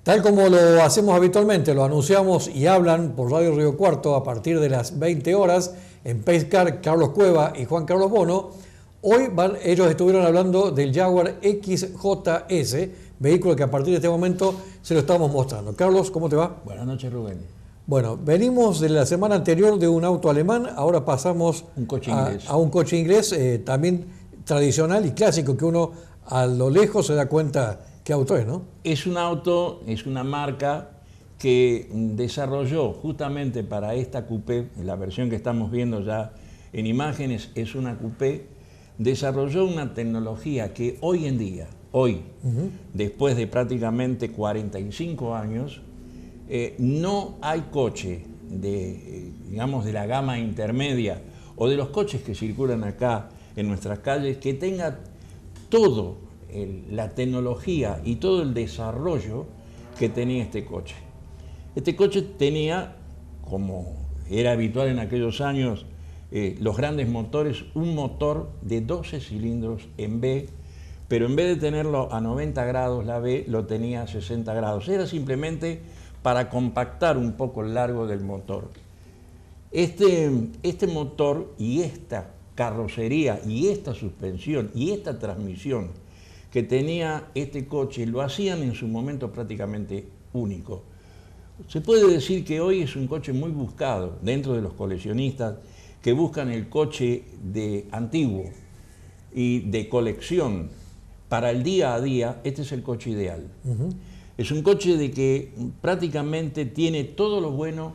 Tal como lo hacemos habitualmente, lo anunciamos y hablan por Radio Río Cuarto a partir de las 20 horas en Pacecar, Carlos Cueva y Juan Carlos Bono. Hoy ellos estuvieron hablando del Jaguar XJS, vehículo que a partir de este momento se lo estamos mostrando. Carlos, ¿cómo te va? Buenas noches, Rubén. Bueno, venimos de la semana anterior de un auto alemán, ahora pasamos a un coche inglés, también tradicional y clásico, que uno a lo lejos se da cuenta qué auto es, ¿no? Es un auto, es una marca que desarrolló justamente para esta coupé, la versión que estamos viendo ya en imágenes es una coupé, desarrolló una tecnología que hoy en día, después de prácticamente 45 años, no hay coche digamos, de la gama intermedia o de los coches que circulan acá en nuestras calles que tenga todo la tecnología y todo el desarrollo que tenía este coche. Este coche tenía, como era habitual en aquellos años, los grandes motores, un motor de 12 cilindros en B, pero en vez de tenerlo a 90 grados la B, lo tenía a 60 grados. Era simplemente para compactar un poco el largo del motor. Este motor y esta carrocería y esta suspensión y esta transmisión que tenía este coche lo hacían en su momento prácticamente único. Se puede decir que hoy es un coche muy buscado dentro de los coleccionistas que buscan el coche antiguo y de colección para el día a día. Este es el coche ideal. Es un coche de que prácticamente tiene todo lo bueno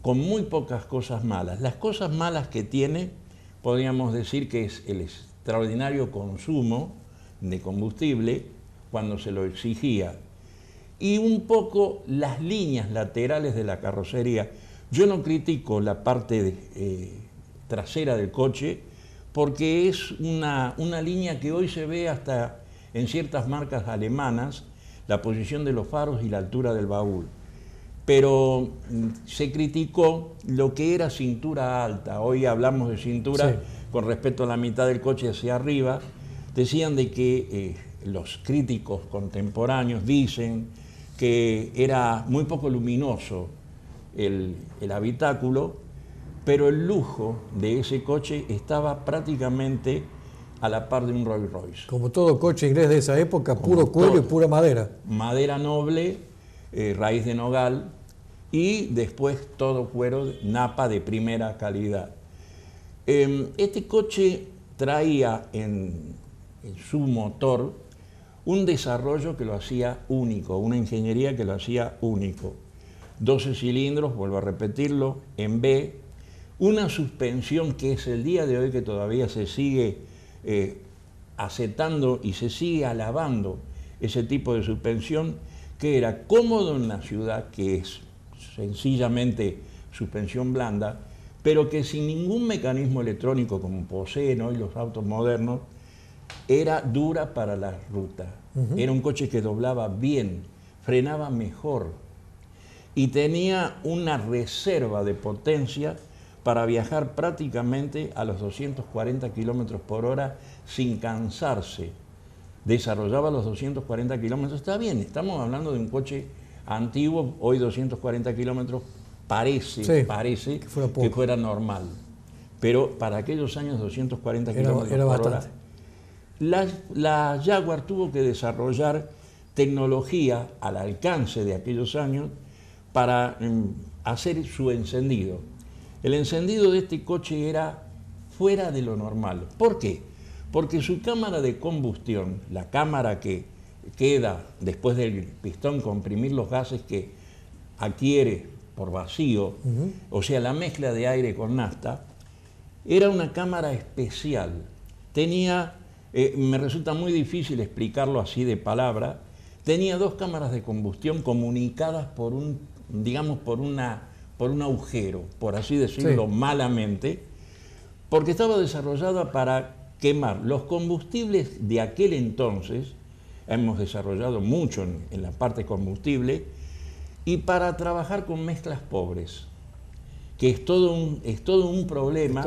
con muy pocas cosas malas. Las cosas malas que tiene, podríamos decir que es el extraordinario consumo de combustible cuando se lo exigía y un poco las líneas laterales de la carrocería. Yo no critico la parte trasera del coche porque es una línea que hoy se ve hasta en ciertas marcas alemanas, la posición de los faros y la altura del baúl. Pero se criticó lo que era cintura alta. Hoy hablamos de cintura con respecto a la mitad del coche hacia arriba. Decían de que los críticos contemporáneos dicen que era muy poco luminoso el habitáculo, pero el lujo de ese coche estaba prácticamente a la par de un Rolls Royce. Como todo coche inglés de esa época, puro cuero y pura madera. Madera noble, raíz de nogal y después todo cuero napa de primera calidad. Este coche traía en su motor un desarrollo que lo hacía único, una ingeniería que lo hacía único. 12 cilindros, vuelvo a repetirlo, en B, una suspensión que es el día de hoy que todavía se sigue aceptando y se sigue alabando ese tipo de suspensión, que era cómodo en la ciudad, que es sencillamente suspensión blanda, pero que sin ningún mecanismo electrónico como poseen hoy los autos modernos, era dura para la ruta. Era un coche que doblaba bien, frenaba mejor y tenía una reserva de potencia para viajar prácticamente a los 240 kilómetros por hora sin cansarse. Desarrollaba los 240 kilómetros, está bien, estamos hablando de un coche antiguo, hoy 240 kilómetros parece que fuera normal, pero para aquellos años 240 kilómetros por hora. La Jaguar tuvo que desarrollar tecnología al alcance de aquellos años para hacer su encendido. El encendido de este coche era fuera de lo normal. ¿Por qué? Porque su cámara de combustión, la cámara que queda después del pistón comprimir los gases que adquiere por vacío, o sea, la mezcla de aire con nafta, era una cámara especial. Tenía, me resulta muy difícil explicarlo así de palabra, tenía dos cámaras de combustión comunicadas por un, digamos, por un agujero, por así decirlo malamente, porque estaba desarrollada para quemar los combustibles de aquel entonces. Hemos desarrollado mucho en la parte combustible, y para trabajar con mezclas pobres, que es todo un problema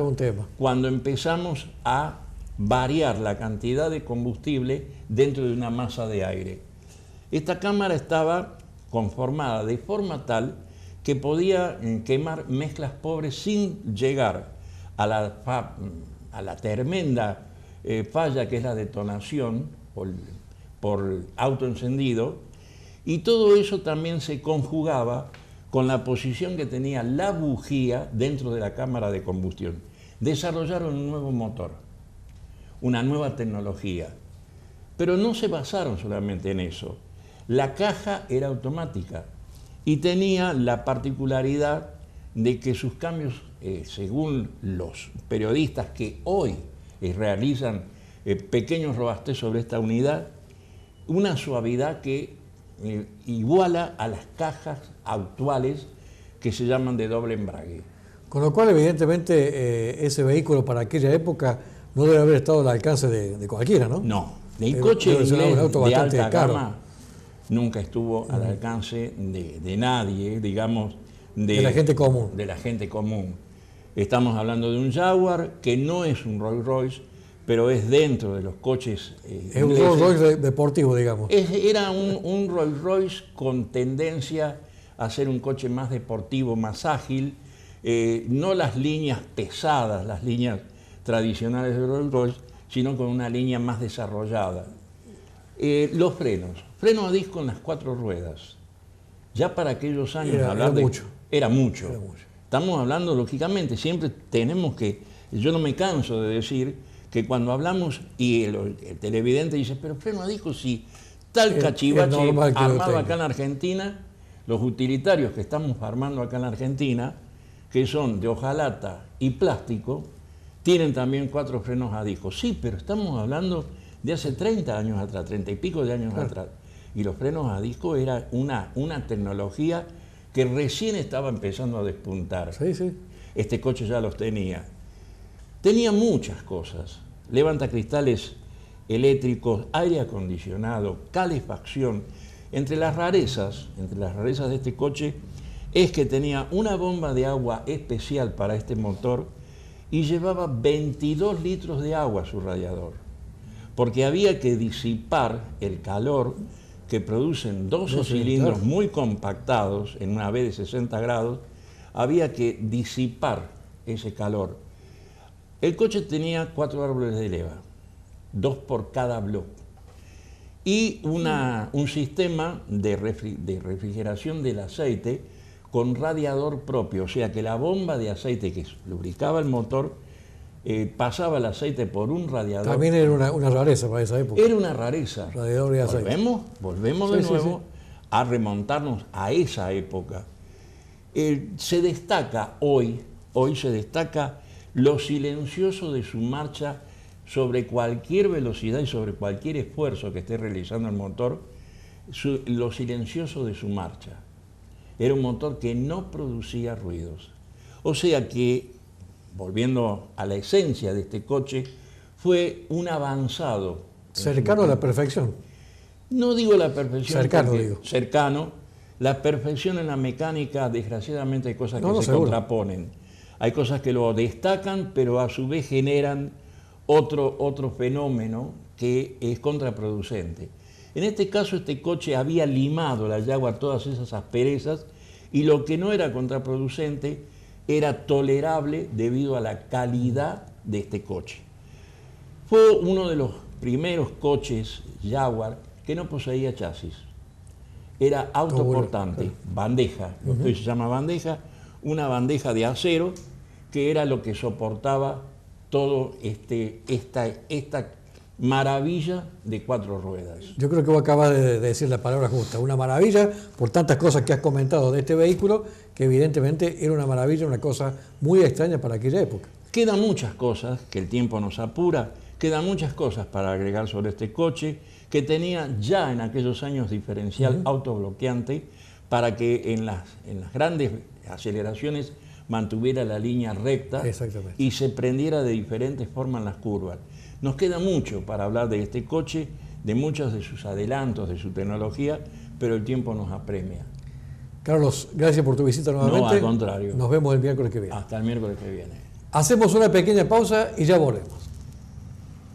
cuando empezamos a variar la cantidad de combustible dentro de una masa de aire. Esta cámara estaba conformada de forma tal que podía quemar mezclas pobres sin llegar a la tremenda falla que es la detonación por autoencendido, y todo eso también se conjugaba con la posición que tenía la bujía dentro de la cámara de combustión. Desarrollaron un nuevo motor, una nueva tecnología, pero no se basaron solamente en eso. La caja era automática y tenía la particularidad de que sus cambios, según los periodistas que hoy realizan pequeños robastés sobre esta unidad, una suavidad que iguala a las cajas actuales que se llaman de doble embrague. Con lo cual, evidentemente, ese vehículo para aquella época no debe haber estado al alcance de cualquiera, ¿no? No, el coche inglés de alta caro. gama nunca estuvo al alcance de nadie, digamos, de la gente común. De la gente común. Estamos hablando de un Jaguar que no es un Rolls Royce, pero es dentro de los coches es un Rolls Royce deportivo, digamos. Era un Rolls Royce con tendencia a ser un coche más deportivo, más ágil, no las líneas pesadas, las líneas tradicionales de Rolls Royce, sino con una línea más desarrollada. Los freno a disco en las 4 ruedas. Ya para aquellos años era mucho. Estamos hablando, lógicamente, siempre tenemos que, yo no me canso de decir que cuando hablamos y el televidente dice, pero freno a disco, si tal cachivache armado acá en Argentina, los utilitarios que estamos armando acá en Argentina, que son de hojalata y plástico, tienen también 4 frenos a disco. Sí, pero estamos hablando de hace 30 años atrás, 30 y pico de años atrás. Y los frenos a disco era una tecnología que recién estaba empezando a despuntar. Sí, sí. Este coche ya los tenía. Tenía muchas cosas. Levantacristales eléctricos, aire acondicionado, calefacción. Entre las rarezas de este coche es que tenía una bomba de agua especial para este motor y llevaba 22 litros de agua a su radiador, porque había que disipar el calor que producen 12 cilindros muy compactados en una B de 60 grados, había que disipar ese calor. El coche tenía 4 árboles de leva, 2 por cada bloque, y un sistema de refrigeración del aceite con radiador propio, o sea que la bomba de aceite que lubricaba el motor pasaba el aceite por un radiador. También era una rareza para esa época. Era una rareza. Radiador de aceite. Volvemos de nuevo a remontarnos a esa época. Se destaca hoy se destaca lo silencioso de su marcha sobre cualquier velocidad y sobre cualquier esfuerzo que esté realizando el motor, lo silencioso de su marcha. Era un motor que no producía ruidos. O sea que, volviendo a la esencia de este coche, fue un avanzado. Cercano a la perfección. No digo la perfección. Cercano, digo. Cercano. La perfección en la mecánica, desgraciadamente, hay cosas que se contraponen. Hay cosas que lo destacan, pero a su vez generan otro fenómeno que es contraproducente. En este caso, este coche había limado la Jaguar todas esas asperezas y lo que no era contraproducente era tolerable debido a la calidad de este coche. Fue uno de los primeros coches Jaguar que no poseía chasis. Era autoportante, bandeja, lo que hoy se llama bandeja, una bandeja de acero que era lo que soportaba todo esta maravilla de 4 ruedas. Yo creo que vos acabas de decir la palabra justa, una maravilla por tantas cosas que has comentado de este vehículo, que evidentemente era una maravilla, una cosa muy extraña para aquella época. Quedan muchas cosas, que el tiempo nos apura, quedan muchas cosas para agregar sobre este coche, que tenía ya en aquellos años diferencial autobloqueante para que en las grandes aceleraciones mantuviera la línea recta y se prendiera de diferentes formas en las curvas. Nos queda mucho para hablar de este coche, de muchos de sus adelantos, de su tecnología, pero el tiempo nos apremia. Carlos, gracias por tu visita nuevamente. No, al contrario. Nos vemos el miércoles que viene. Hasta el miércoles que viene. Hacemos una pequeña pausa y ya volvemos.